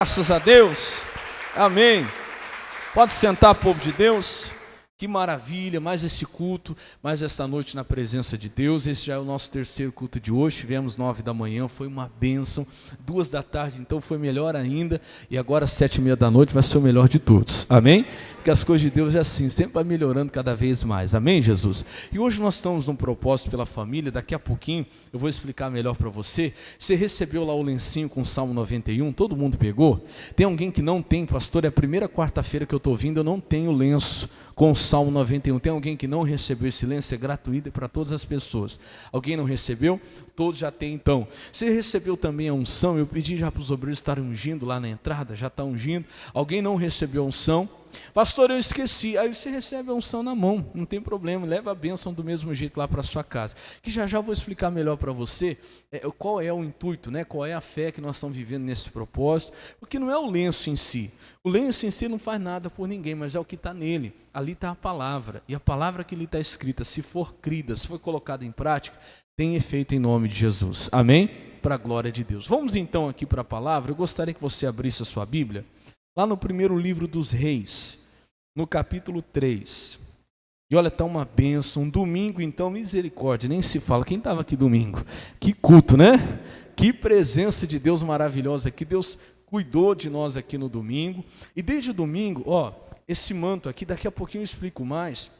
Graças a Deus, amém. Pode sentar, povo de Deus. Que maravilha, mais esse culto, mais esta noite na presença de Deus. Esse já é o nosso terceiro culto de hoje. Tivemos 9 da manhã, foi uma bênção. 2 da tarde, então foi melhor ainda. E agora 7:30 da noite vai ser o melhor de todos, amém? Porque as coisas de Deus é assim, sempre vai melhorando cada vez mais, amém, Jesus? E hoje nós estamos num propósito pela família. Daqui a pouquinho eu vou explicar melhor para você. Você recebeu lá o lencinho com o Salmo 91, todo mundo pegou? Tem alguém que não tem, pastor? É a primeira quarta-feira que eu estou vindo, eu não tenho lenço com o Salmo 91. Tem alguém que não recebeu esse lenço? É gratuito para todas as pessoas. Alguém não recebeu? Todos já têm então. Você recebeu também a unção? Eu pedi já para os obreiros estarem ungindo lá na entrada, já está ungindo. Alguém não recebeu a unção? Pastor, eu esqueci. Aí você recebe a unção na mão, não tem problema, leva a bênção do mesmo jeito lá para a sua casa. Que já vou explicar melhor para você qual é o intuito, né? Qual é a fé que nós estamos vivendo nesse propósito, porque não é o lenço em si. O lenço em si não faz nada por ninguém, mas é o que está nele. Ali está a palavra, e a palavra que ali está escrita, se for crida, se for colocada em prática, tem efeito em nome de Jesus, amém? Para a glória de Deus. Vamos então aqui para a palavra. Eu gostaria que você abrisse a sua Bíblia, lá no primeiro livro dos Reis, no capítulo 3. E olha, está uma bênção, um domingo então, misericórdia, nem se fala. Quem estava aqui domingo? Que culto, né? Que presença de Deus maravilhosa aqui. Deus cuidou de nós aqui no domingo. E desde o domingo, esse manto aqui, daqui a pouquinho eu explico mais.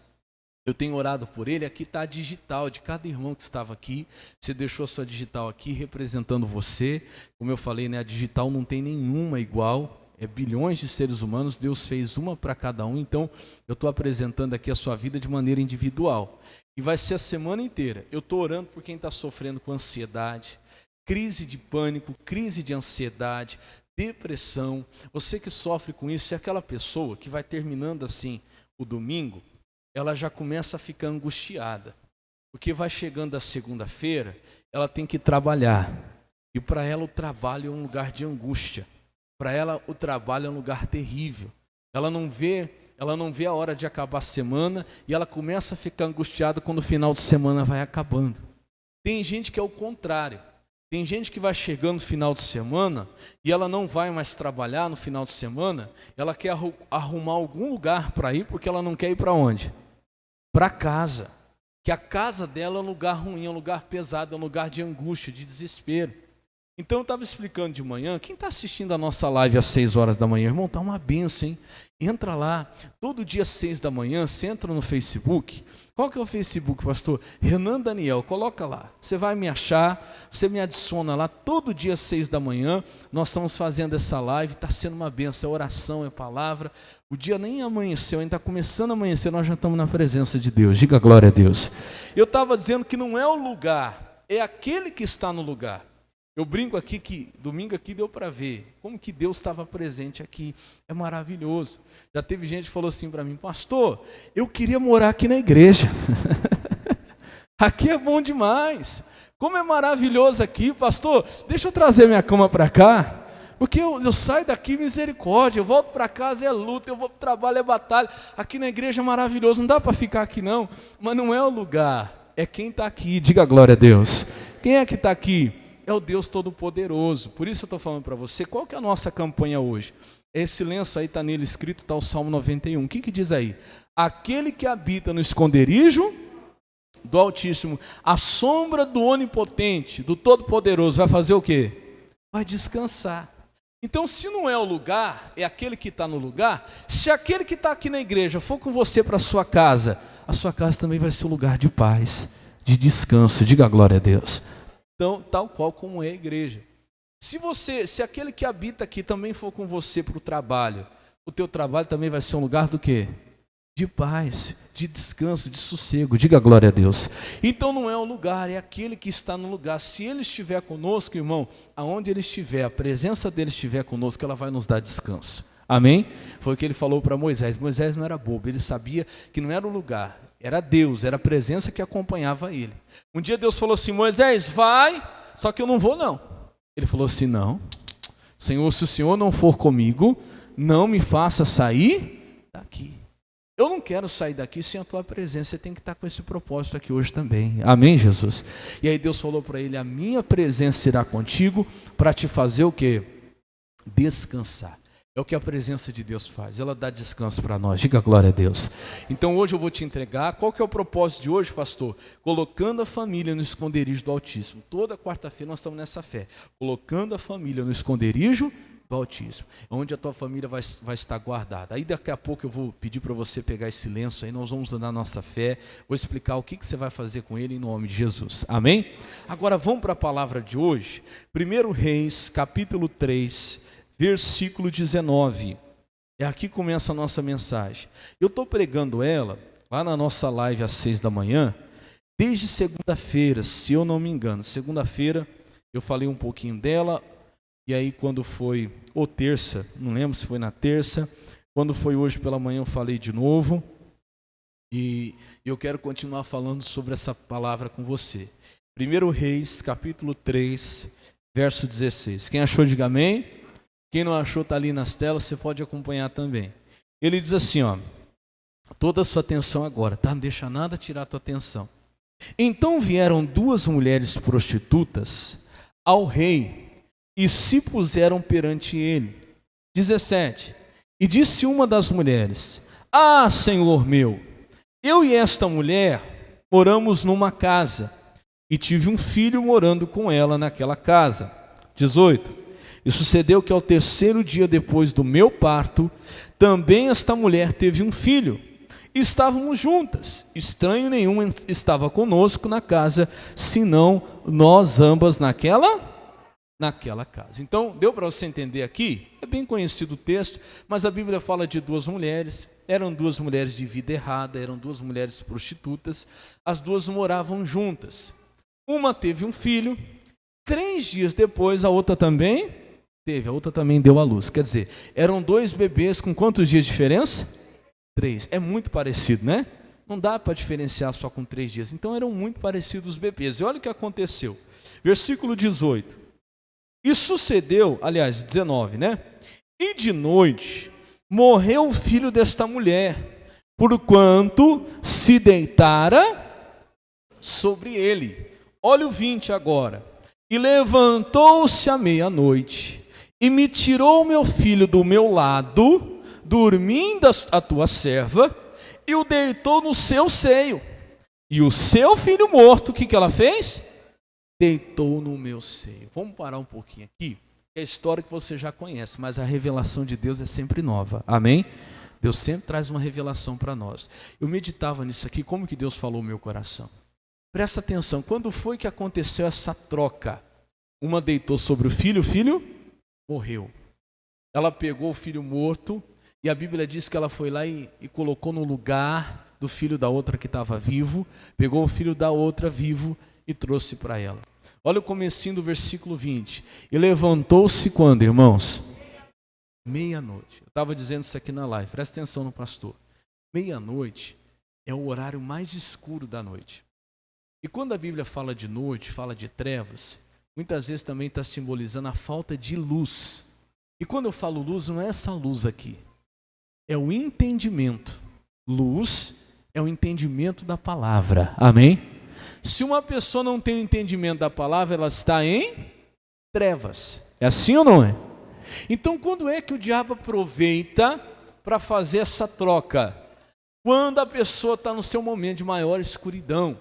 Eu tenho orado por ele. Aqui está a digital de cada irmão que estava aqui. Você deixou a sua digital aqui representando você. Como eu falei, né, a digital não tem nenhuma igual. É bilhões de seres humanos, Deus fez uma para cada um. Então eu estou apresentando aqui a sua vida de maneira individual. E vai ser a semana inteira. Eu estou orando por quem está sofrendo com ansiedade, crise de pânico, crise de ansiedade, depressão. Você que sofre com isso, é aquela pessoa que vai terminando assim o domingo, ela já começa a ficar angustiada, porque vai chegando a segunda-feira, ela tem que trabalhar, e para ela o trabalho é um lugar de angústia, para ela o trabalho é um lugar terrível, ela não vê a hora de acabar a semana, e ela começa a ficar angustiada quando o final de semana vai acabando. Tem gente que é o contrário. Tem gente que vai chegando no final de semana e ela não vai mais trabalhar no final de semana, ela quer arrumar algum lugar para ir, porque ela não quer ir para onde? Para casa. Que a casa dela é um lugar ruim, é um lugar pesado, é um lugar de angústia, de desespero. Então eu estava explicando de manhã, quem está assistindo a nossa live às 6 horas da manhã, irmão, está uma benção, hein? Entra lá, todo dia às 6 da manhã, você entra no Facebook. Qual que é o Facebook, pastor? Renan Daniel, coloca lá. Você vai me achar, você me adiciona lá, todo dia às 6 da manhã, nós estamos fazendo essa live, está sendo uma benção, é oração, é palavra. O dia nem amanheceu, ainda está começando a amanhecer, nós já estamos na presença de Deus, diga glória a Deus. Eu estava dizendo que não é o lugar, é aquele que está no lugar. Eu brinco aqui que domingo aqui deu para ver como que Deus estava presente aqui, é maravilhoso. Já teve gente que falou assim para mim, pastor, eu queria morar aqui na igreja, aqui é bom demais, como é maravilhoso aqui, pastor, deixa eu trazer minha cama para cá, porque eu saio daqui, misericórdia, eu volto para casa, é luta, eu vou para o trabalho, é batalha, aqui na igreja é maravilhoso, não dá para ficar aqui não, mas não é o lugar, é quem está aqui, diga glória a Deus. Quem é que está aqui? É o Deus Todo-Poderoso. Por isso eu estou falando para você, qual que é a nossa campanha hoje? Esse lenço aí está nele escrito, está o Salmo 91. O que diz aí? Aquele que habita no esconderijo do Altíssimo, a sombra do Onipotente, do Todo-Poderoso, vai fazer o quê? Vai descansar. Então, se não é o lugar, é aquele que está no lugar. Se aquele que está aqui na igreja for com você para a sua casa também vai ser um lugar de paz, de descanso. Diga glória a Deus. Então, tal qual como é a igreja. Se aquele que habita aqui também for com você para o trabalho, o teu trabalho também vai ser um lugar do quê? De paz, de descanso, de sossego. Diga glória a Deus. Então não é o lugar, é aquele que está no lugar. Se ele estiver conosco, irmão, aonde ele estiver, a presença dele estiver conosco, ela vai nos dar descanso. Amém? Foi o que ele falou para Moisés. Moisés não era bobo, ele sabia que não era o lugar. Era Deus, era a presença que acompanhava ele. Um dia Deus falou assim, Moisés, vai, só que eu não vou não. Ele falou assim, não, Senhor, se o Senhor não for comigo, não me faça sair daqui. Eu não quero sair daqui sem a tua presença, você tem que estar com esse propósito aqui hoje também. Amém, Jesus? E aí Deus falou para ele, a minha presença será contigo para te fazer o quê? Descansar. É o que a presença de Deus faz, ela dá descanso para nós, diga glória a Deus. Então hoje eu vou te entregar, qual que é o propósito de hoje, pastor? Colocando a família no esconderijo do Altíssimo. Toda quarta-feira nós estamos nessa fé, colocando a família no esconderijo do Altíssimo, onde a tua família vai estar guardada. Aí daqui a pouco eu vou pedir para você pegar esse lenço aí, nós vamos andar nossa fé, vou explicar o que você vai fazer com ele em nome de Jesus, amém? Agora vamos para a palavra de hoje, 1 Reis, capítulo 3, versículo 19, é aqui que começa a nossa mensagem. Eu estou pregando ela, lá na nossa live às 6 da manhã, desde segunda-feira, se eu não me engano. Segunda-feira eu falei um pouquinho dela, e aí quando foi, ou terça, não lembro se foi na terça, quando foi hoje pela manhã eu falei de novo, e eu quero continuar falando sobre essa palavra com você. 1 Reis, capítulo 3, verso 16. Quem achou, diga amém. Quem não achou está ali nas telas, você pode acompanhar também. Ele diz assim, ó, toda a sua atenção agora, tá? Não deixa nada tirar a tua atenção. Então vieram 2 mulheres prostitutas ao rei e se puseram perante ele. 17. E disse uma das mulheres, ah, Senhor meu, eu e esta mulher moramos numa casa e tive um filho morando com ela naquela casa. 18. E sucedeu que ao 3º dia depois do meu parto, também esta mulher teve um filho. E estávamos juntas. Estranho nenhum estava conosco na casa, senão nós ambas naquela casa. Então, deu para você entender aqui? É bem conhecido o texto, mas a Bíblia fala de 2 mulheres. Eram 2 mulheres de vida errada, eram 2 mulheres prostitutas. As 2 moravam juntas. Uma teve um filho. 3 dias depois, a outra também teve, a outra também deu à luz. Quer dizer, eram 2 bebês com quantos dias de diferença? 3. É muito parecido, né? Não dá para diferenciar só com 3 dias. Então eram muito parecidos os bebês. E olha o que aconteceu. Versículo 18. E sucedeu, aliás, 19, né? E de noite morreu o filho desta mulher, porquanto se deitara sobre ele. Olha o 20 agora. E levantou-se à meia-noite e me tirou meu filho do meu lado, dormindo a tua serva, e o deitou no seu seio. E o seu filho morto, o que ela fez? Deitou no meu seio. Vamos parar um pouquinho aqui. É a história que você já conhece, mas a revelação de Deus é sempre nova. Amém? Deus sempre traz uma revelação para nós. Eu meditava nisso aqui, como que Deus falou no meu coração. Presta atenção, quando foi que aconteceu essa troca? Uma deitou sobre o filho morreu. Ela pegou o filho morto e a Bíblia diz que ela foi lá e colocou no lugar do filho da outra que estava vivo, pegou o filho da outra vivo e trouxe para ela. Olha o comecinho do versículo 20. E levantou-se quando, irmãos? Meia-noite. Eu estava dizendo isso aqui na live, presta atenção no pastor. Meia-noite é o horário mais escuro da noite. E quando a Bíblia fala de noite, fala de trevas, muitas vezes também está simbolizando a falta de luz. E quando eu falo luz, não é essa luz aqui. É o entendimento. Luz é o entendimento da palavra. Amém? Se uma pessoa não tem o entendimento da palavra, ela está em trevas. É assim ou não é? Então, quando é que o diabo aproveita para fazer essa troca? Quando a pessoa está no seu momento de maior escuridão,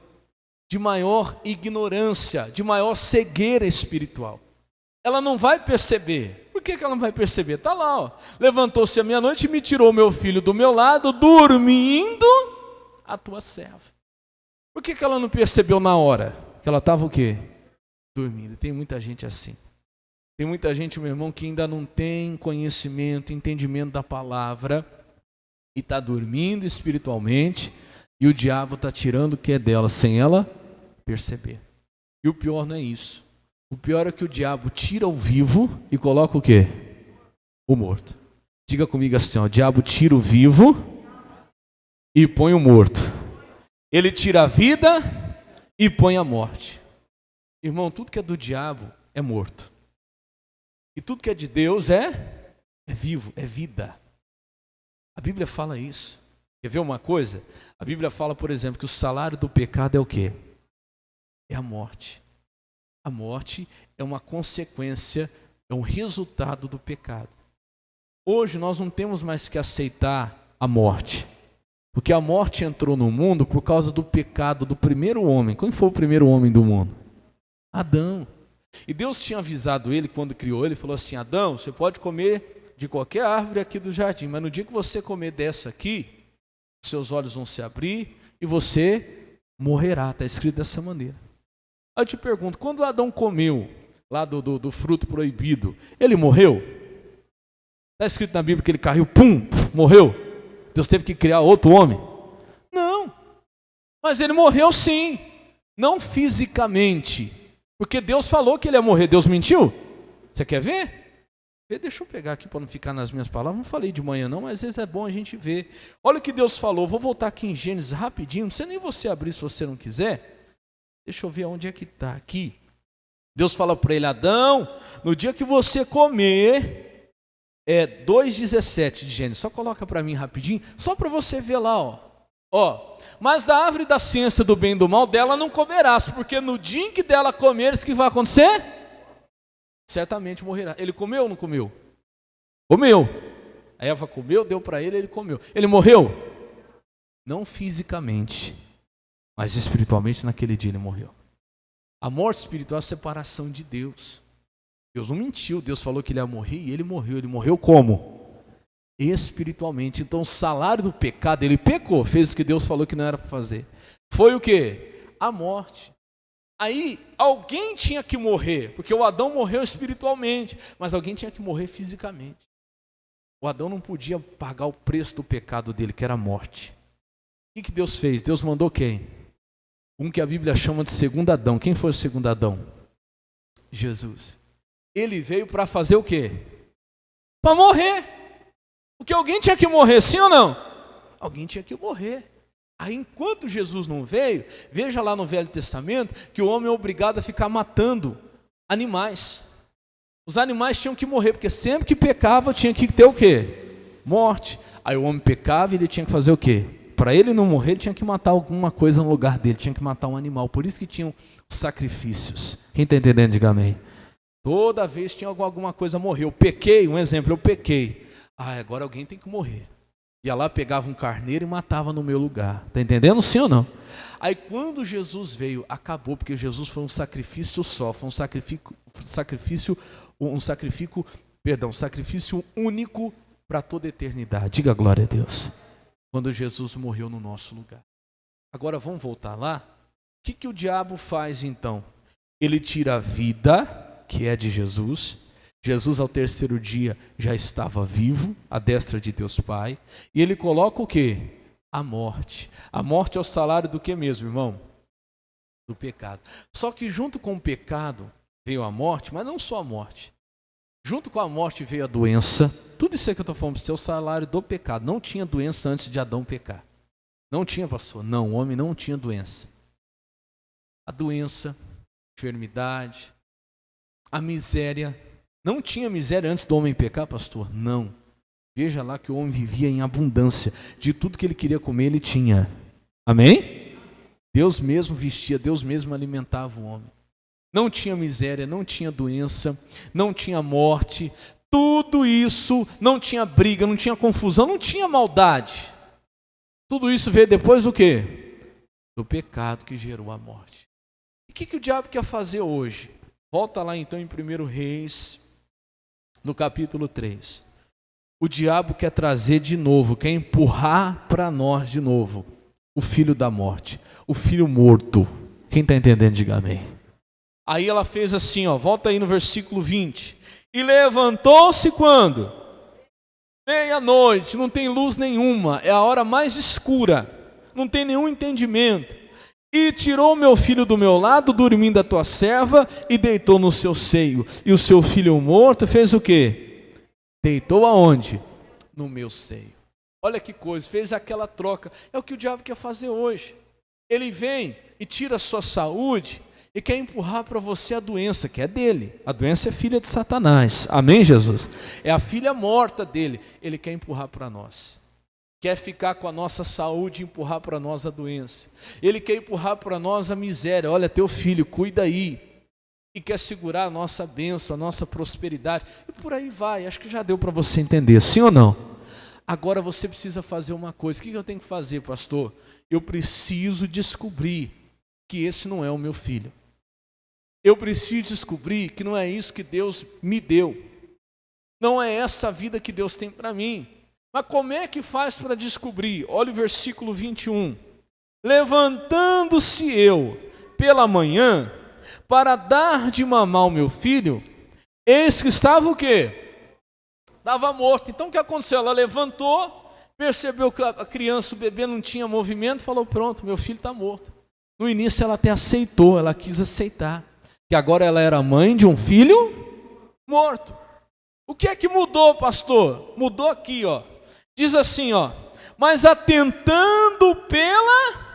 de maior ignorância, de maior cegueira espiritual. Ela não vai perceber. Por que ela não vai perceber? Está lá, ó. Levantou-se à meia-noite e me tirou meu filho do meu lado, dormindo a tua serva. Por que ela não percebeu na hora? Que ela estava o quê? Dormindo. Tem muita gente assim. Tem muita gente, meu irmão, que ainda não tem conhecimento, entendimento da palavra e está dormindo espiritualmente e o diabo está tirando o que é dela sem ela perceber. E o pior não é isso. O pior é que o diabo tira o vivo e coloca o quê? O morto. Diga comigo assim, ó, o diabo tira o vivo e põe o morto. Ele tira a vida e põe a morte. Irmão, tudo que é do diabo é morto. E tudo que é de Deus é vivo, é vida. A Bíblia fala isso. Quer ver uma coisa? A Bíblia fala, por exemplo, que o salário do pecado é o quê? É a morte. A morte é uma consequência é um resultado do pecado. Hoje nós não temos mais que aceitar a morte, porque a morte entrou no mundo por causa do pecado do primeiro homem. Quem foi o primeiro homem do mundo? Adão. E Deus tinha avisado ele quando criou ele, falou assim: Adão, você pode comer de qualquer árvore aqui do jardim, mas no dia que você comer dessa aqui, seus olhos vão se abrir e você morrerá. Está escrito dessa maneira. Aí eu te pergunto, quando Adão comeu lá do fruto proibido, ele morreu? Está escrito na Bíblia que ele caiu, morreu? Deus teve que criar outro homem? Não, mas ele morreu sim, não fisicamente, porque Deus falou que ele ia morrer. Deus mentiu? Você quer ver? Deixa eu pegar aqui para não ficar nas minhas palavras. Não falei de manhã não, mas às vezes é bom a gente ver. Olha o que Deus falou. Vou voltar aqui em Gênesis rapidinho. Não precisa nem você abrir se você não quiser. Deixa eu ver onde é que está aqui. Deus fala para ele: Adão, no dia que você comer, 2,17 de Gênesis. Só coloca para mim rapidinho, só para você ver lá. Mas da árvore da ciência do bem e do mal, dela não comerás, porque no dia em que dela comeres, o que vai acontecer? Certamente morrerá. Ele comeu ou não comeu? Comeu. A Eva comeu, deu para ele, ele comeu. Ele morreu? Não fisicamente, mas espiritualmente naquele dia ele morreu. A morte espiritual é a separação de Deus. Deus não mentiu, Deus falou que ele ia morrer e ele morreu. Ele morreu como? Espiritualmente. Então o salário do pecado, ele pecou, fez o que Deus falou que não era para fazer. Foi o quê? A morte. Aí alguém tinha que morrer, porque o Adão morreu espiritualmente, mas alguém tinha que morrer fisicamente. O Adão não podia pagar o preço do pecado dele, que era a morte. O que Deus fez? Deus mandou quem? Um que a Bíblia chama de segundo Adão. Quem foi o segundo Adão? Jesus. Ele veio para fazer o quê? Para morrer. Porque alguém tinha que morrer, sim ou não? Alguém tinha que morrer. Aí enquanto Jesus não veio, veja lá no Velho Testamento que o homem é obrigado a ficar matando animais. Os animais tinham que morrer, porque sempre que pecava tinha que ter o quê? Morte. Aí o homem pecava e ele tinha que fazer o quê? Para ele não morrer, ele tinha que matar alguma coisa no lugar dele, tinha que matar um animal. Por isso que tinham sacrifícios. Quem está entendendo, diga amém. Toda vez tinha alguma coisa a morrer. Eu pequei, um exemplo, eu pequei. Agora alguém tem que morrer. Ia lá, pegava um carneiro e matava no meu lugar. Está entendendo, sim ou não? Aí quando Jesus veio, acabou, porque Jesus foi um sacrifício só, foi um sacrifício único para toda a eternidade. Diga glória a Deus. Quando Jesus morreu no nosso lugar. Agora vamos voltar lá. O que o diabo faz então? Ele tira a vida, que é de Jesus. Jesus ao terceiro dia já estava vivo, à destra de Deus Pai. E ele coloca o quê? A morte. A morte é o salário do que mesmo, irmão? Do pecado. Só que junto com o pecado veio a morte, mas não só a morte. Junto com a morte veio a doença. Tudo isso aí que eu estou falando para você é o salário do pecado. Não tinha doença antes de Adão pecar. Não tinha, pastor. Não, o homem não tinha doença. A doença, a enfermidade, a miséria. Não tinha miséria antes do homem pecar, pastor? Não. Veja lá que o homem vivia em abundância. De tudo que ele queria comer, ele tinha. Amém? Deus mesmo vestia, Deus mesmo alimentava o homem. Não tinha miséria, não tinha doença, não tinha morte. Tudo isso, não tinha briga, não tinha confusão, não tinha maldade. Tudo isso veio depois do quê? Do pecado que gerou a morte. E o que o diabo quer fazer hoje? Volta lá então em 1 Reis, no capítulo 3. O diabo quer trazer de novo, quer empurrar para nós de novo o filho da morte, o filho morto. Quem está entendendo, diga amém. Aí ela fez assim, volta aí no versículo 20. E levantou-se quando? Meia-noite, não tem luz nenhuma, é a hora mais escura, não tem nenhum entendimento. E tirou meu filho do meu lado, dormindo a tua serva, e deitou no seu seio. E o seu filho morto fez o quê? Deitou aonde? No meu seio. Olha que coisa, fez aquela troca. É o que o diabo quer fazer hoje. Ele vem e tira a sua saúde e quer empurrar para você a doença, que é dele. A doença é filha de Satanás. Amém, Jesus? É a filha morta dele. Ele quer empurrar para nós. Quer ficar com a nossa saúde e empurrar para nós a doença. Ele quer empurrar para nós a miséria. Olha, teu filho, cuida aí. e quer segurar a nossa bênção, a nossa prosperidade, e por aí vai. Acho que já deu para você entender, sim ou não? Agora você precisa fazer uma coisa. O que eu tenho que fazer, pastor? Eu preciso descobrir que esse não é o meu filho. Eu preciso descobrir que não é isso que Deus me deu. Não é essa a vida que Deus tem para mim. Mas como é que faz para descobrir? Olha o versículo 21. Levantando-se eu pela manhã para dar de mamar ao meu filho, eis que estava o quê? Estava morto. Então o que aconteceu? Ela levantou, percebeu que a criança, o bebê não tinha movimento, falou, pronto, meu filho está morto. No início ela até aceitou, ela quis aceitar, que agora ela era mãe de um filho morto. O que é que mudou, pastor? Mudou aqui, ó. Diz assim, ó, mas atentando pela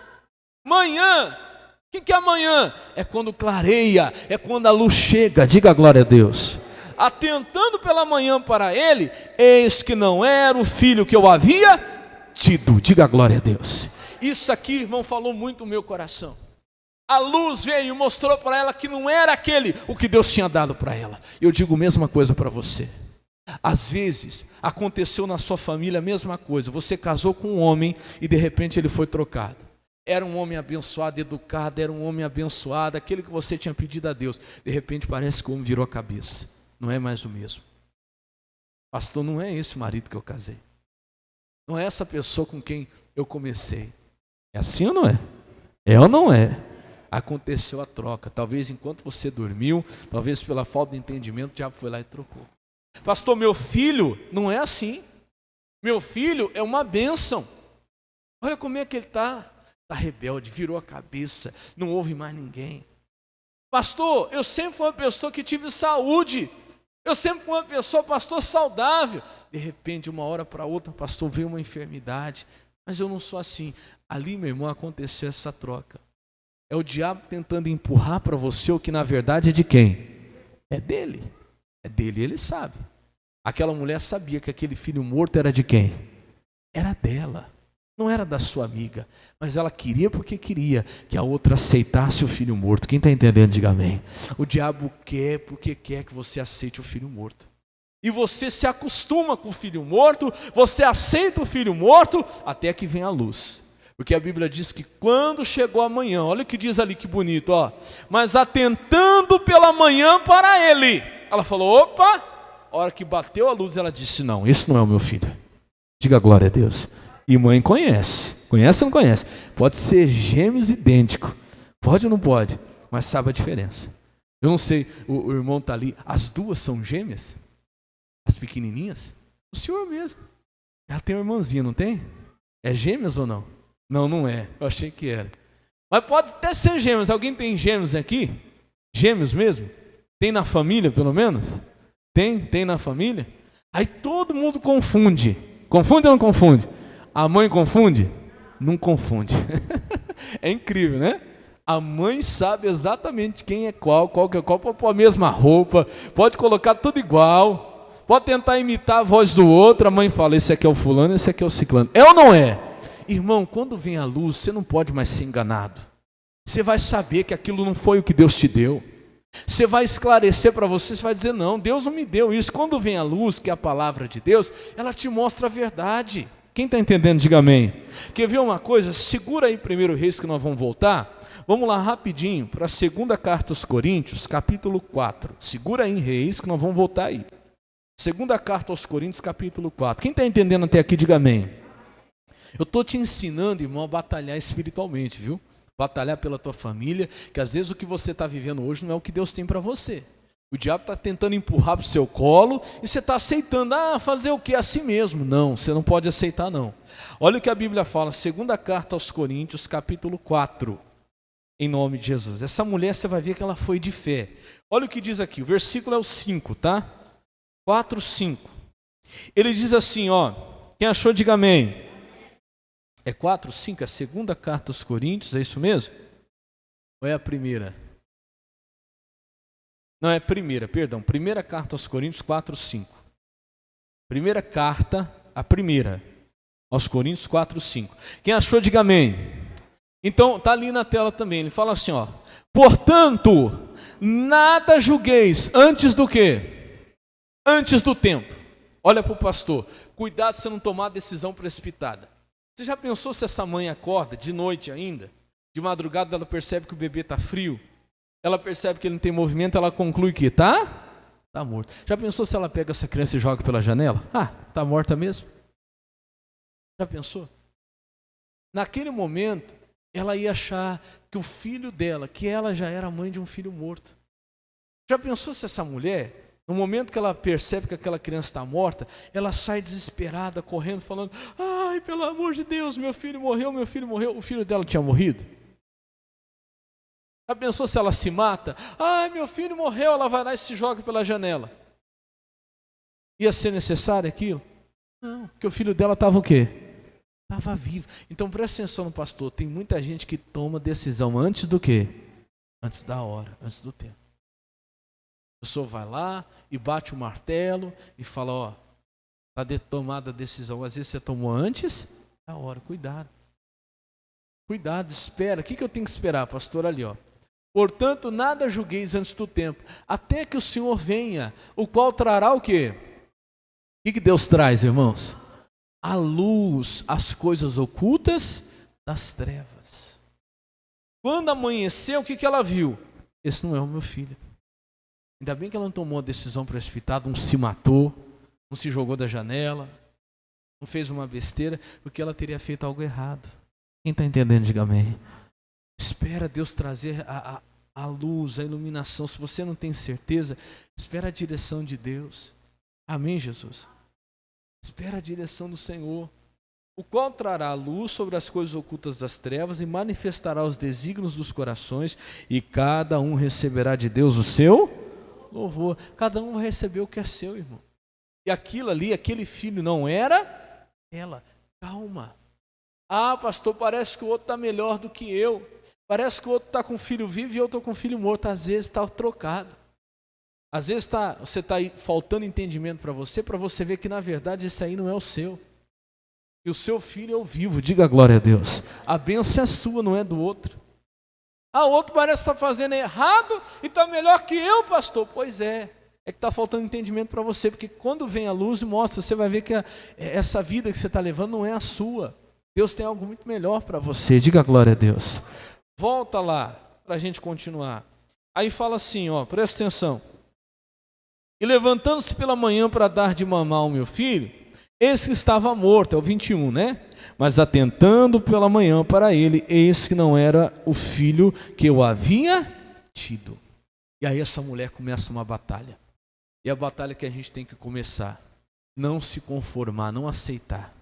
manhã. O que é amanhã? É quando clareia, é quando a luz chega, diga glória a Deus. Atentando pela manhã para ele, eis que não era o filho que eu havia tido, diga glória a Deus. Isso aqui, irmão, falou muito no meu coração. A luz veio e mostrou para ela que não era aquele o que Deus tinha dado para ela. Eu digo a mesma coisa para você. Às vezes, aconteceu na sua família a mesma coisa. Você casou com um homem e de repente ele foi trocado. Era um homem abençoado, educado, era um homem abençoado, aquele que você tinha pedido a Deus. De repente parece que o homem virou a cabeça. Não é mais o mesmo. Pastor, não é esse marido que eu casei. Não é essa pessoa com quem eu comecei. É assim ou não é? É ou não é? Aconteceu a troca. Talvez enquanto você dormiu, talvez pela falta de entendimento, o diabo foi lá e trocou. Pastor, meu filho não é assim. Meu filho é uma bênção. Olha como é que ele está. Está rebelde, virou a cabeça, não ouve mais ninguém. Pastor, eu sempre fui uma pessoa que tive saúde. Eu sempre fui uma pessoa, pastor, saudável. De repente, de uma hora para outra, pastor, veio uma enfermidade. Mas eu não sou assim. Ali, meu irmão, aconteceu essa troca. É o diabo tentando empurrar para você o que na verdade é de quem? É dele. É dele, ele sabe. Aquela mulher sabia que aquele filho morto era de quem? Era dela. Não era da sua amiga, mas ela queria porque queria que a outra aceitasse o filho morto. Quem está entendendo, diga amém. O diabo quer porque quer que você aceite o filho morto. E você se acostuma com o filho morto, você aceita o filho morto, até que vem a luz. Porque a Bíblia diz que quando chegou a manhã, olha o que diz ali, que bonito, ó. Mas atentando pela manhã para ele, ela falou, opa, a hora que bateu a luz, ela disse, não, esse não é o meu filho. Diga glória a Deus. E mãe conhece. Conhece ou não conhece? Pode ser gêmeos idênticos. Pode ou não pode? Mas sabe a diferença. Eu não sei, o irmão está ali. As duas são gêmeas? As pequenininhas? O senhor mesmo. Ela tem uma irmãzinha, não tem? É gêmeas ou não? Não, não é. Eu achei que era. Mas pode até ser gêmeos. Alguém tem gêmeos aqui? Gêmeos mesmo? Tem na família, pelo menos? Tem na família? Aí todo mundo confunde. Confunde ou não confunde? A mãe confunde? Não confunde. É incrível, né? A mãe sabe exatamente quem é qual que é qual, pode pôr a mesma roupa, pode colocar tudo igual, pode tentar imitar a voz do outro, a mãe fala, esse aqui é o fulano, esse aqui é o ciclano. É ou não é? Irmão, quando vem a luz, você não pode mais ser enganado. Você vai saber que aquilo não foi o que Deus te deu. Você vai esclarecer para você, você vai dizer, não, Deus não me deu isso. Quando vem a luz, que é a palavra de Deus, ela te mostra a verdade. Quem está entendendo, diga amém. Quer ver uma coisa? Segura aí 1 Reis que nós vamos voltar. Vamos lá rapidinho para a segunda carta aos Coríntios, capítulo 4. Segura aí em Reis que nós vamos voltar aí. Segunda carta aos Coríntios, capítulo 4. Quem está entendendo até aqui, diga amém. Eu estou te ensinando, irmão, a batalhar espiritualmente, viu? Batalhar pela tua família, que às vezes o que você está vivendo hoje não é o que Deus tem para você. O diabo está tentando empurrar para o seu colo e você está aceitando, fazer o que? Assim mesmo. Não, você não pode aceitar não. Olha o que a Bíblia fala, segunda carta aos Coríntios, capítulo 4, em nome de Jesus. Essa mulher, você vai ver que ela foi de fé. Olha o que diz aqui, o versículo é o 5, tá? 4, 5. Ele diz assim, ó, quem achou, diga amém. É 4, 5, a segunda carta aos Coríntios, é isso mesmo? Ou é a primeira? Não, é a primeira, perdão. Primeira carta aos Coríntios 4, 5. Primeira carta, a primeira, aos Coríntios 4, 5. Quem achou, diga amém. Então, está ali na tela também. Ele fala assim, ó. Portanto, nada julgueis antes do quê? Antes do tempo. Olha para o pastor, cuidado se você não tomar decisão precipitada. Você já pensou se essa mãe acorda de noite ainda? De madrugada ela percebe que o bebê está frio, ela percebe que ele não tem movimento, ela conclui que está morto. Já pensou se ela pega essa criança e joga pela janela? Está morta mesmo? Já pensou? Naquele momento, ela ia achar que o filho dela, que ela já era mãe de um filho morto. Já pensou se essa mulher, no momento que ela percebe que aquela criança está morta, ela sai desesperada, correndo, falando: ai, pelo amor de Deus, meu filho morreu, o filho dela tinha morrido? Já pensou se ela se mata? Ai, meu filho morreu, ela vai lá e se joga pela janela. Ia ser necessário aquilo? Não, porque o filho dela estava o quê? Estava vivo. Então presta atenção no pastor, tem muita gente que toma decisão antes do quê? Antes da hora, antes do tempo. A pessoa vai lá e bate o martelo e fala: está tomada a decisão. Às vezes você tomou antes da hora. Cuidado. Cuidado, espera. O que eu tenho que esperar, pastor? Ali, portanto, nada julgueis antes do tempo, até que o Senhor venha, o qual trará o quê? O que Deus traz, irmãos? A luz, as coisas ocultas das trevas. Quando amanheceu, o que ela viu? Esse não é o meu filho. Ainda bem que ela não tomou a decisão precipitada, não se matou, não se jogou da janela, não fez uma besteira, porque ela teria feito algo errado. Quem está entendendo, diga amém. Espera Deus trazer a luz, a iluminação. Se você não tem certeza, espera a direção de Deus. Amém, Jesus? Espera a direção do Senhor, o qual trará a luz sobre as coisas ocultas das trevas e manifestará os desígnios dos corações, e cada um receberá de Deus o seu louvor. Cada um vai receber o que é seu, irmão. E aquilo ali, aquele filho não era ela. Calma. Pastor, parece que o outro está melhor do que eu. Parece que o outro está com filho vivo e eu estou com filho morto. Às vezes está trocado. Às vezes você está faltando entendimento para você ver que na verdade esse aí não é o seu. E o seu filho é o vivo, diga glória a Deus. A bênção é sua, não é do outro. O outro parece estar fazendo errado e está melhor que eu, pastor. Pois é que está faltando entendimento para você, porque quando vem a luz e mostra, você vai ver que essa vida que você está levando não é a sua. Deus tem algo muito melhor para você, diga glória a Deus. Volta lá, para a gente continuar. Aí fala assim, presta atenção. E levantando-se pela manhã para dar de mamar ao meu filho, eis que estava morto, é o 21, né? Mas atentando pela manhã para ele, eis que não era o filho que eu havia tido. E aí essa mulher começa uma batalha. E a batalha que a gente tem que começar, não se conformar, não aceitar.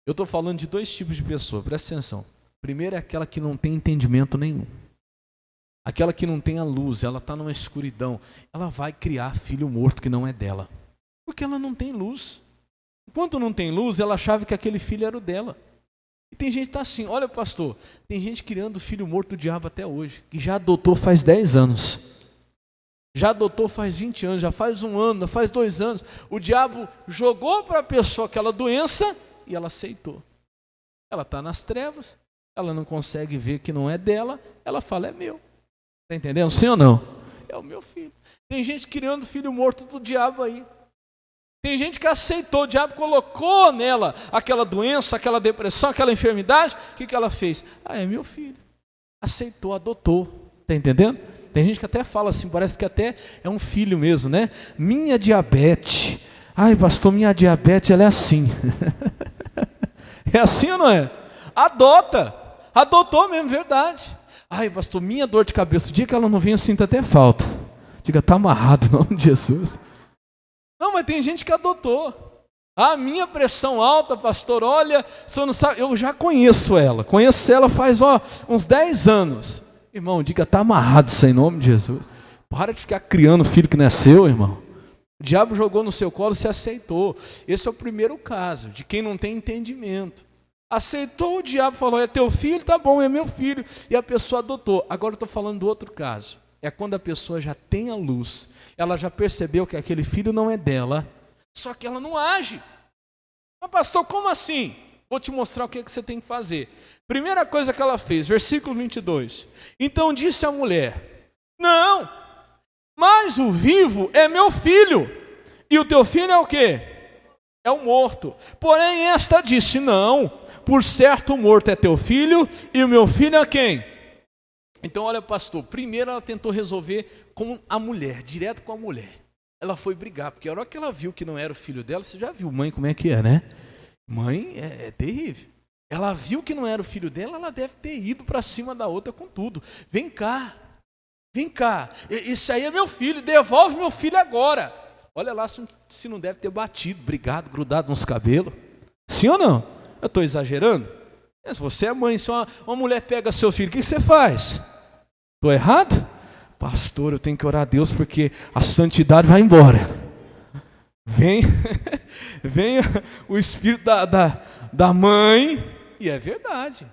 Eu estou falando de dois tipos de pessoa, presta atenção. Primeiro é aquela que não tem entendimento nenhum. Aquela que não tem a luz, ela está numa escuridão. Ela vai criar filho morto que não é dela. Porque ela não tem luz. Enquanto não tem luz, ela achava que aquele filho era o dela. E tem gente que está assim, olha pastor, tem gente criando filho morto do diabo até hoje, que já adotou faz 10 anos. Já adotou faz 20 anos, já faz 1 ano, já faz 2 anos. O diabo jogou para a pessoa aquela doença e ela aceitou. Ela está nas trevas, ela não consegue ver que não é dela, ela fala, é meu. Está entendendo? Sim ou não? É o meu filho. Tem gente criando filho morto do diabo aí. Tem gente que aceitou, o diabo colocou nela aquela doença, aquela depressão, aquela enfermidade. O que ela fez? É meu filho. Aceitou, adotou. Está entendendo? Tem gente que até fala assim, parece que até é um filho mesmo, né? Minha diabetes. Ai, pastor, minha diabetes, ela é assim. É assim ou não é? Adota. Adotou mesmo, verdade. Ai, pastor, minha dor de cabeça, o dia que ela não vem, eu sinto até falta. Diga, está amarrado em nome de Jesus. Não, mas tem gente que adotou. Minha pressão alta, pastor, olha, o senhor não sabe, eu já conheço ela faz uns 10 anos. Irmão, diga, está amarrado isso aí, em nome de Jesus. Para de ficar criando filho que não é seu, irmão. O diabo jogou no seu colo e você aceitou. Esse é o primeiro caso, de quem não tem entendimento. Aceitou, o diabo falou, é teu filho? Tá bom, é meu filho. E a pessoa adotou. Agora eu estou falando do outro caso. É quando a pessoa já tem a luz. Ela já percebeu que aquele filho não é dela. Só que ela não age. Mas pastor, como assim? Vou te mostrar o que você tem que fazer. Primeira coisa que ela fez, versículo 22. Então disse a mulher, não, Mas o vivo é meu filho, e o teu filho é o quê? É o morto. Porém esta disse, não, por certo o morto é teu filho, e o meu filho é quem? Então olha, pastor, primeiro ela tentou resolver com a mulher, direto com a mulher. Ela foi brigar, porque a hora que ela viu que não era o filho dela, você já viu mãe como é que é, né? Mãe é terrível. Ela viu que não era o filho dela, ela deve ter ido para cima da outra com tudo. Vem cá, esse aí é meu filho, devolve meu filho agora. Olha lá se não deve ter batido, brigado, grudado nos cabelos. Sim ou não? Eu estou exagerando? Se você é mãe, se uma mulher pega seu filho, o que você faz? Estou errado? Pastor, eu tenho que orar a Deus porque a santidade vai embora. Vem o espírito da mãe, e é verdade.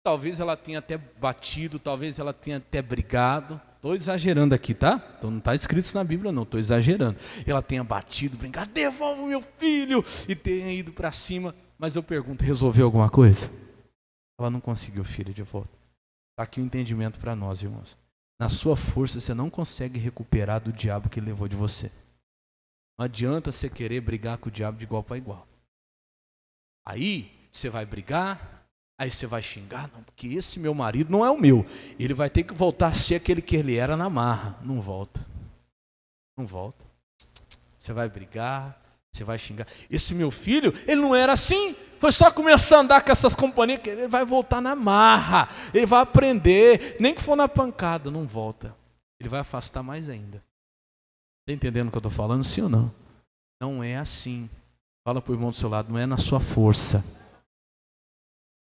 Talvez ela tenha até batido, talvez ela tenha até brigado. Estou exagerando aqui, tá? Então não está escrito isso na Bíblia, não, estou exagerando. Ela tenha batido, brincado, devolve o meu filho, e tenha ido para cima. Mas eu pergunto, resolveu alguma coisa? Ela não conseguiu o filho de volta. Está aqui o entendimento para nós, irmãos. Na sua força, você não consegue recuperar do diabo que ele levou de você. Não adianta você querer brigar com o diabo de igual para igual. Aí, você vai brigar, aí você vai xingar, não, porque esse meu marido não é o meu. Ele vai ter que voltar a ser aquele que ele era na marra. Não volta. Não volta. Você vai brigar, você vai xingar. Esse meu filho, ele não era assim. Foi só começar a andar com essas companhias que ele vai voltar na marra. Ele vai aprender, nem que for na pancada, não volta. Ele vai afastar mais ainda. Está entendendo o que eu estou falando? Sim ou não? Não é assim. Fala para o irmão do seu lado, não é na sua força.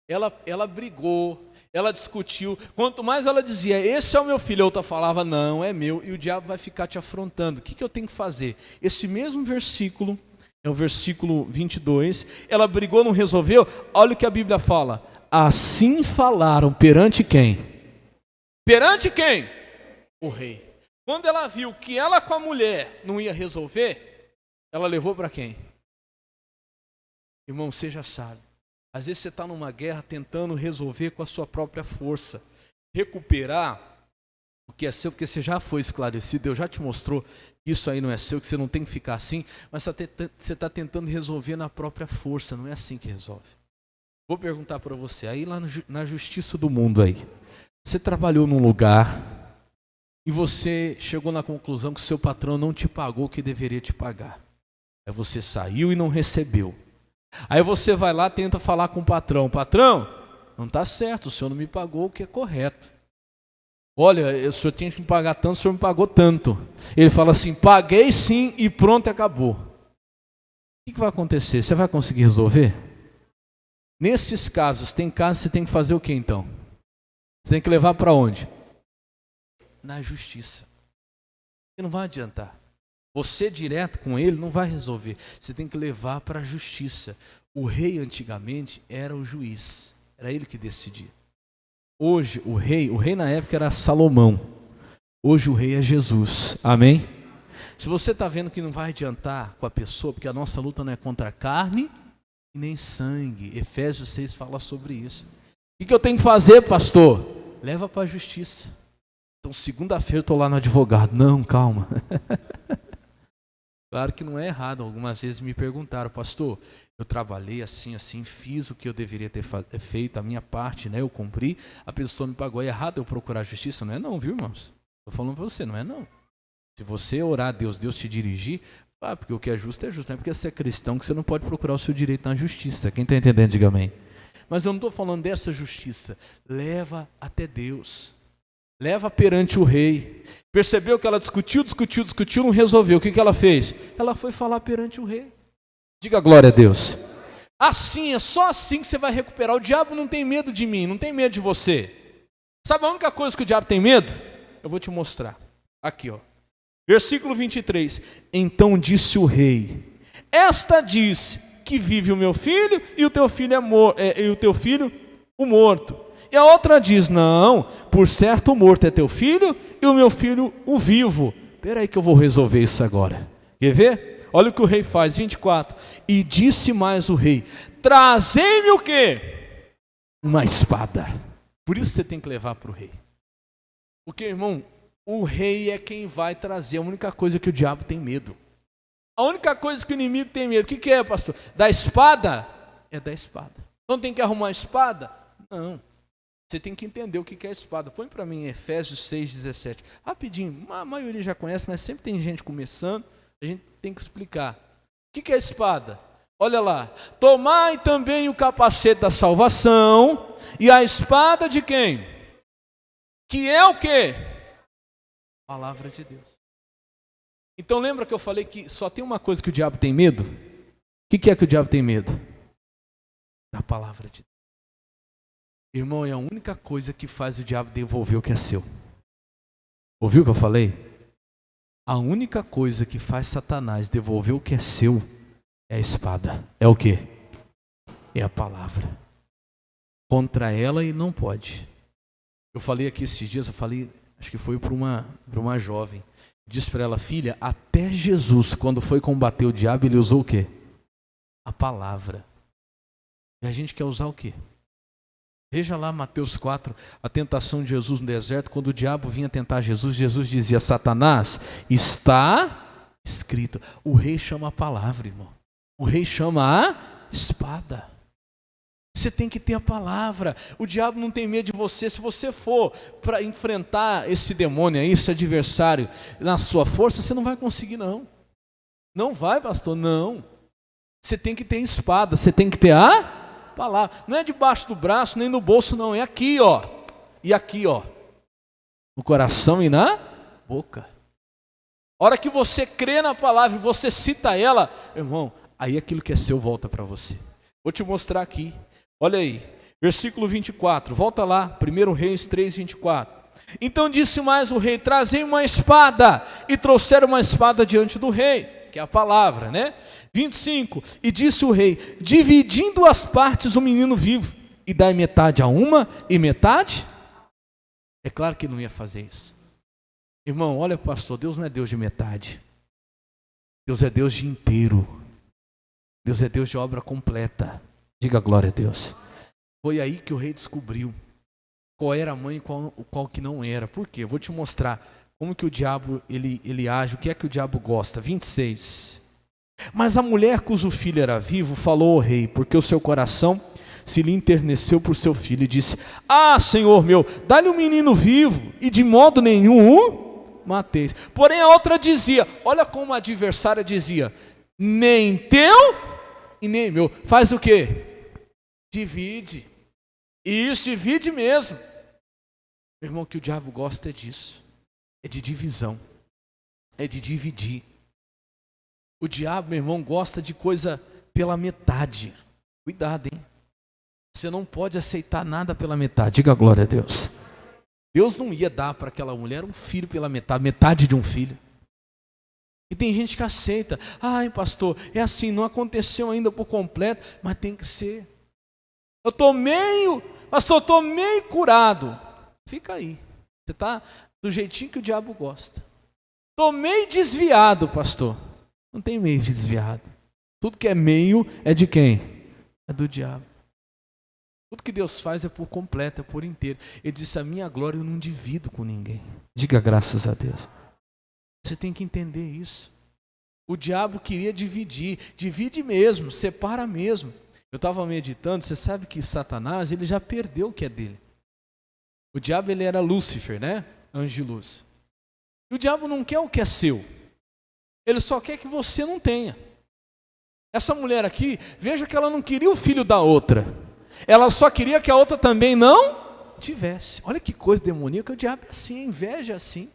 Ela brigou, ela discutiu. Quanto mais ela dizia, esse é o meu filho, a outra falava, não, é meu. E o diabo vai ficar te afrontando. O que eu tenho que fazer? Esse mesmo versículo, é o versículo 22. Ela brigou, não resolveu. Olha o que a Bíblia fala. Assim falaram perante quem? Perante quem? O rei. Quando ela viu que ela com a mulher não ia resolver, ela levou para quem? Irmão, você já sabe. Às vezes você está numa guerra tentando resolver com a sua própria força. Recuperar o que é seu, porque você já foi esclarecido, Deus já te mostrou que isso aí não é seu, que você não tem que ficar assim, mas você está tentando resolver na própria força, não é assim que resolve. Vou perguntar para você, aí lá na justiça do mundo aí, você trabalhou num lugar e você chegou na conclusão que o seu patrão não te pagou o que deveria te pagar. Aí você saiu e não recebeu. Aí você vai lá, tenta falar com o patrão. Patrão, não está certo, o senhor não me pagou o que é correto. Olha, o senhor tinha que me pagar tanto, o senhor me pagou tanto. Ele fala assim, paguei sim e pronto, acabou. O que vai acontecer? Você vai conseguir resolver? Nesses casos, tem casos que você tem que fazer o que então? Você tem que levar para onde? Na justiça. E não vai adiantar. Você direto com ele não vai resolver. Você tem que levar para a justiça. O rei antigamente era o juiz. Era ele que decidia. Hoje o rei na época era Salomão. Hoje o rei é Jesus. Amém? Se você está vendo que não vai adiantar com a pessoa, porque a nossa luta não é contra a carne e nem sangue. Efésios 6 fala sobre isso. O que eu tenho que fazer, pastor? Leva para a justiça. Então segunda-feira eu estou lá no advogado. Não, calma. Claro que não é errado. Algumas vezes me perguntaram, pastor, eu trabalhei assim, fiz o que eu deveria ter feito, a minha parte, né? Eu cumpri, a pessoa me pagou. É errado eu procurar justiça? Não é não, viu, irmãos? Estou falando para você, não é não. Se você orar a Deus, Deus te dirigir, porque o que é justo, não é porque você é cristão que você não pode procurar o seu direito na justiça. Quem está entendendo, diga amém. Mas eu não estou falando dessa justiça. Leva até Deus. Leva perante o rei. Percebeu que ela discutiu, não resolveu. O que ela fez? Ela foi falar perante o rei. Diga glória a Deus. Assim, é só assim que você vai recuperar. O diabo não tem medo de mim, não tem medo de você. Sabe a única coisa que o diabo tem medo? Eu vou te mostrar. Aqui, ó. Versículo 23. Então disse o rei: esta diz que vive o meu filho e o teu filho o morto. E a outra diz, não, por certo o morto é teu filho e o meu filho o vivo. Espera aí que eu vou resolver isso agora. Quer ver? Olha o que o rei faz, 24. E disse mais o rei, trazei-me o quê? Uma espada. Por isso você tem que levar para o rei. Porque, irmão, O rei é quem vai trazer. A única coisa que o diabo tem medo. A única coisa que o inimigo tem medo. O que é, pastor? Da espada? É da espada. Então tem que arrumar a espada? Não. Você tem que entender o que é a espada. Põe para mim Efésios 6,17. Rapidinho, a maioria já conhece, mas sempre tem gente começando. A gente tem que explicar. O que é a espada? Olha lá. Tomai também o capacete da salvação e a espada de quem? Que é o quê? Palavra de Deus. Então lembra que eu falei que só tem uma coisa que o diabo tem medo? O que é que o diabo tem medo? Da palavra de Deus. Irmão, é a única coisa que faz o diabo devolver o que é seu. Ouviu o que eu falei? A única coisa que faz Satanás devolver o que é seu é a espada. É o quê? É a palavra. Contra ela ele não pode. Eu falei aqui esses dias, acho que foi para uma jovem. Disse para ela, filha, até Jesus, quando foi combater o diabo, ele usou o quê? A palavra. E a gente quer usar o quê? Veja lá Mateus 4, a tentação de Jesus no deserto, quando o diabo vinha tentar Jesus, Jesus dizia, Satanás, está escrito. O rei chama a palavra, irmão. O rei chama a espada. Você tem que ter a palavra. O diabo não tem medo de você. Se você for para enfrentar esse demônio aí, esse adversário, na sua força, você não vai conseguir, não. Não vai, pastor, não. Você tem que ter espada, você tem que ter a palavra. Não é debaixo do braço, nem no bolso, não. É aqui, ó. E aqui, ó. No coração e na boca. A hora que você crê na palavra e você cita ela, irmão, aí aquilo que é seu volta para você. Vou te mostrar aqui. Olha aí, versículo 24, volta lá, 1 Reis 3, 24. Então disse mais o rei, trazei uma espada, e trouxeram uma espada diante do rei, que é a palavra, né? 25, e disse o rei, dividindo as partes o menino vivo, e dai metade a uma e metade? É claro que não ia fazer isso. Irmão, olha pastor, Deus não é Deus de metade. Deus é Deus de inteiro. Deus é Deus de obra completa. Diga glória a Deus. Foi aí que o rei descobriu qual era a mãe e qual que não era. Por quê? Eu vou te mostrar como que o diabo ele age, o que é que o diabo gosta. 26. Mas a mulher cujo filho era vivo falou ao rei, porque o seu coração se lhe enterneceu por seu filho e disse, ah, Senhor meu, dá-lhe um menino vivo e de modo nenhum o mateis. Porém a outra dizia, olha como a adversária dizia, nem teu e nem meu. Faz o quê? Divide. E isso, divide mesmo. Meu irmão, o que o diabo gosta é disso. É de divisão. É de dividir. O diabo, meu irmão, gosta de coisa pela metade. Cuidado, hein? Você não pode aceitar nada pela metade. Diga glória a Deus. Deus não ia dar para aquela mulher um filho pela metade, metade de um filho. E tem gente que aceita. Ai, pastor, é assim, não aconteceu ainda por completo, mas tem que ser. Pastor, estou meio curado. Fica aí. Você está do jeitinho que o diabo gosta. Estou meio desviado, pastor. Não tem meio desviado. Tudo que é meio é de quem? É do diabo. Tudo que Deus faz é por completo, é por inteiro. Ele disse, a minha glória eu não divido com ninguém. Diga graças a Deus. Você tem que entender isso. O diabo queria dividir. Divide mesmo, separa mesmo. Eu estava meditando, você sabe que Satanás, ele já perdeu o que é dele. O diabo, ele era Lúcifer, né? Anjo de luz. E o diabo não quer o que é seu. Ele só quer que você não tenha. Essa mulher aqui, veja que ela não queria o filho da outra. Ela só queria que a outra também não tivesse. Olha que coisa demoníaca, o diabo é assim, a inveja é assim.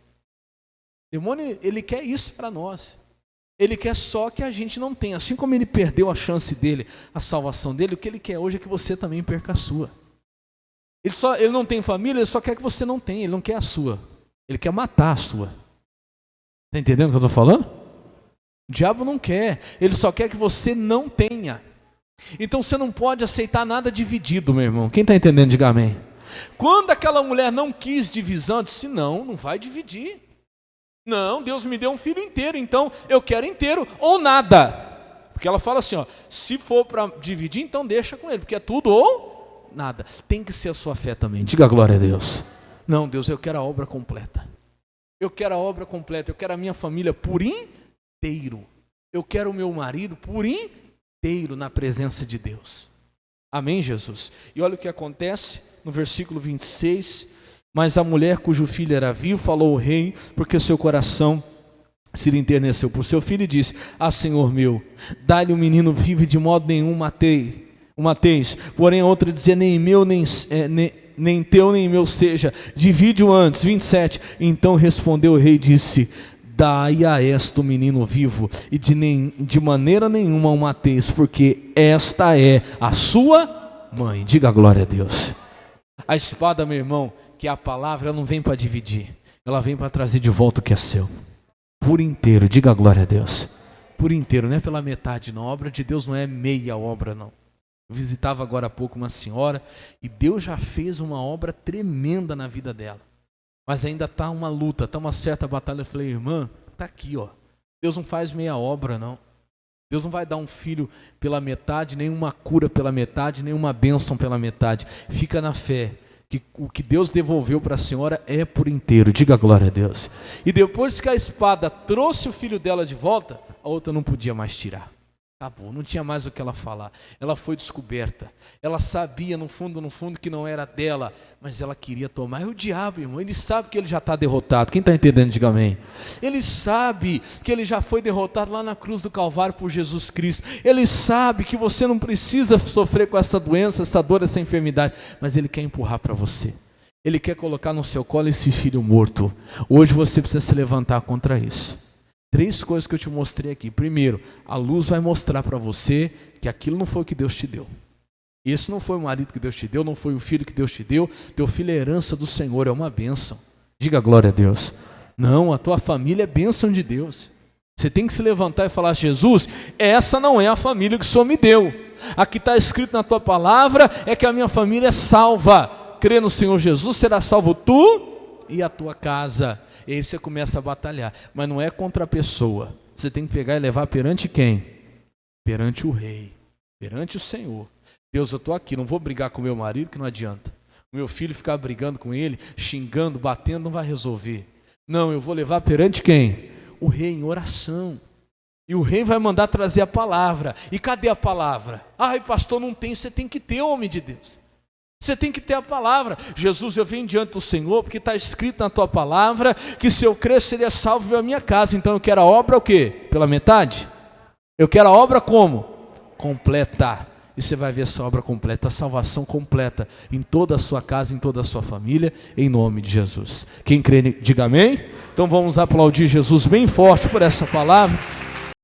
O demônio, ele quer isso para nós. Ele quer só que a gente não tenha. Assim como ele perdeu a chance dele, a salvação dele, o que ele quer hoje é que você também perca a sua. Ele não tem família, ele só quer que você não tenha, ele não quer a sua. Ele quer matar a sua. Está entendendo o que eu estou falando? O diabo não quer, ele só quer que você não tenha. Então você não pode aceitar nada dividido, meu irmão. Quem está entendendo, diga amém. Quando aquela mulher não quis divisão, disse, não vai dividir. Não, Deus me deu um filho inteiro, então eu quero inteiro ou nada. Porque ela fala assim, ó, se for para dividir, então deixa com ele, porque é tudo ou nada. Tem que ser a sua fé também, diga glória a Deus. Não, Deus, eu quero a obra completa. Eu quero a obra completa, eu quero a minha família por inteiro. Eu quero o meu marido por inteiro na presença de Deus. Amém, Jesus? E olha o que acontece no versículo 26. Mas a mulher cujo filho era vivo falou ao rei, porque seu coração se lhe enterneceu por seu filho, e disse: Ah, Senhor meu, dá-lhe o menino vivo, e de modo nenhum o mateis. Porém a outra dizia: nem meu, nem teu, nem meu seja, divide-o antes. 27. Então respondeu o rei e disse: dai a esta o menino vivo, e de maneira nenhuma o mateis, porque esta é a sua mãe. Diga glória a Deus. A espada, meu irmão, que é a palavra, ela não vem para dividir, ela vem para trazer de volta o que é seu, por inteiro. Diga glória a Deus. Por inteiro, não é pela metade não. A obra de Deus não é meia obra não. Eu visitava agora há pouco uma senhora, e Deus já fez uma obra tremenda na vida dela, mas ainda está uma luta, está uma certa batalha. Eu falei: irmã, está aqui, ó. Deus não faz meia obra não. Deus não vai dar um filho pela metade, nem uma cura pela metade, nem uma bênção pela metade. Fica na fé que o que Deus devolveu para a senhora é por inteiro. Diga glória a Deus. E depois que a espada trouxe o filho dela de volta, a outra não podia mais tirar. Acabou, não tinha mais o que ela falar. Ela foi descoberta. Ela sabia no fundo que não era dela, mas ela queria tomar. É o diabo, irmão. Ele sabe que ele já está derrotado. Quem está entendendo, diga amém. Ele sabe que ele já foi derrotado lá na cruz do Calvário por Jesus Cristo. Ele sabe que você não precisa sofrer com essa doença, essa dor, essa enfermidade, mas ele quer empurrar para você. Ele quer colocar no seu colo esse filho morto. Hoje você precisa se levantar contra isso. 3 coisas que eu te mostrei aqui. Primeiro, a luz vai mostrar para você que aquilo não foi o que Deus te deu. Esse não foi o marido que Deus te deu, não foi o filho que Deus te deu. Teu filho é herança do Senhor, é uma bênção. Diga glória a Deus. Não, a tua família é bênção de Deus. Você tem que se levantar e falar: Jesus, essa não é a família que o Senhor me deu. Aqui está escrito na tua palavra é que a minha família é salva. Crê no Senhor Jesus, será salvo tu e a tua casa. E aí você começa a batalhar, mas não é contra a pessoa. Você tem que pegar e levar perante quem? Perante o rei, perante o Senhor. Deus, eu estou aqui, não vou brigar com meu marido, que não adianta. O meu filho ficar brigando com ele, xingando, batendo, não vai resolver. Não, eu vou levar perante quem? O rei, em oração. E o rei vai mandar trazer a palavra. E cadê a palavra? Ai, pastor, não tem. Você tem que ter, homem de Deus. Você tem que ter a palavra. Jesus, eu venho diante do Senhor, porque está escrito na tua palavra, que se eu crer, seria salvo a minha casa. Então eu quero a obra o quê? Pela metade? Eu quero a obra como? Completa. E você vai ver essa obra completa, a salvação completa, em toda a sua casa, em toda a sua família, em nome de Jesus. Quem crê, diga amém. Então vamos aplaudir Jesus bem forte por essa palavra.